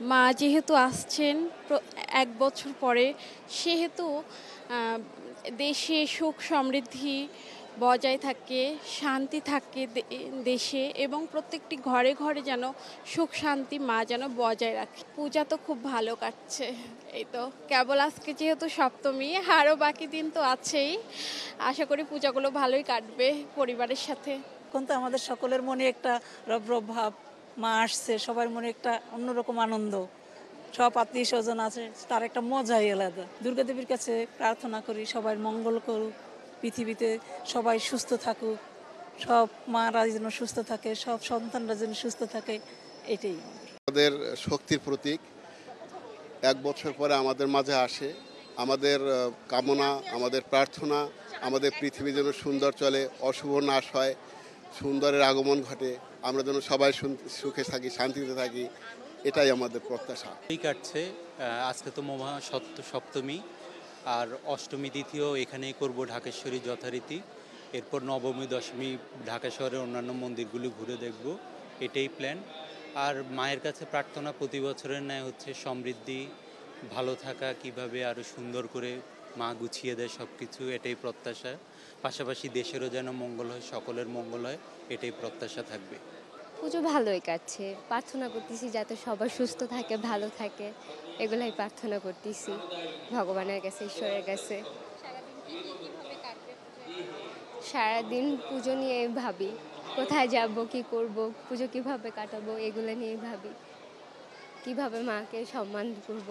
মা যেহেতু আসছেন ১ বছর পরে, সেহেতু আ দেশে সুখ সমৃদ্ধি বজায় থাকে, শান্তি থাকে দেশে এবং প্রত্যেকটি ঘরে, ঘরে যেন সুখ শান্তি মা যেন বজায় রাখে। পূজা তো খুব ভালো কাটছে। এই তো কেবল আজকে যেহেতু সপ্তমী, আরও বাকি দিন তো আছেই। আশা করি পূজাগুলো ভালোই কাটবে পরিবারের সাথে। এখন তো আমাদের সকলের মনে একটা রব ভাব, মা আসছে, সবার মনে একটা অন্যরকম আনন্দ। সব আত্মীয় স্বজন আছে, তার একটা মজাই আলাদা। দুর্গাদেবীর কাছে প্রার্থনা করি সবাই মঙ্গল করুক, পৃথিবীতে সবাই সুস্থ থাকুক, সব মারা যেন সুস্থ থাকে, সব সন্তানরা যেন সুস্থ থাকে, এটাই আমাদের শক্তির প্রতীক। ১ বছর পরে আমাদের মাঝে আসে। আমাদের কামনা, আমাদের প্রার্থনা, আমাদের পৃথিবী যেন সুন্দর চলে, অশুভ নাশ হয়, সুন্দরের আগমন ঘটে, আমরা যেন সবাই সুখে থাকি, শান্তিতে থাকি, এটাই আমাদের প্রত্যাশা। এই কাটছে। আজকে তো মহা সপ্তমী, আর অষ্টমী তিথিও এখানেই করব ঢাকেশ্বরী যথারীতি। এরপর নবমী দশমী ঢাকা শহরের অন্যান্য মন্দিরগুলি ঘুরে দেখব, এটাই প্ল্যান। আর মায়ের কাছে প্রার্থনা প্রতি বছরের ন্যায় হচ্ছে সমৃদ্ধি, ভালো থাকা, কিভাবে আরও সুন্দর করে মা গুছিয়ে দেয় সব কিছু, এটাই প্রত্যাশা। পাশাপাশি দেশেরও যেন মঙ্গল হয়, সকলের মঙ্গল হয়, এটাই প্রত্যাশা থাকবে। পুজো ভালোই কাটছে, প্রার্থনা করতেছি যাতে সবাই সুস্থ থাকে, ভালো থাকে, এগুলাই প্রার্থনা করতেছি ভগবানের কাছে, ঈশ্বরের কাছে। সারাদিন পুজো নিয়ে ভাবি, কোথায় যাব, কি করব, পুজো কিভাবে কাটাবো, এগুলো নিয়ে ভাবি, কিভাবে মাকে সম্মান করব।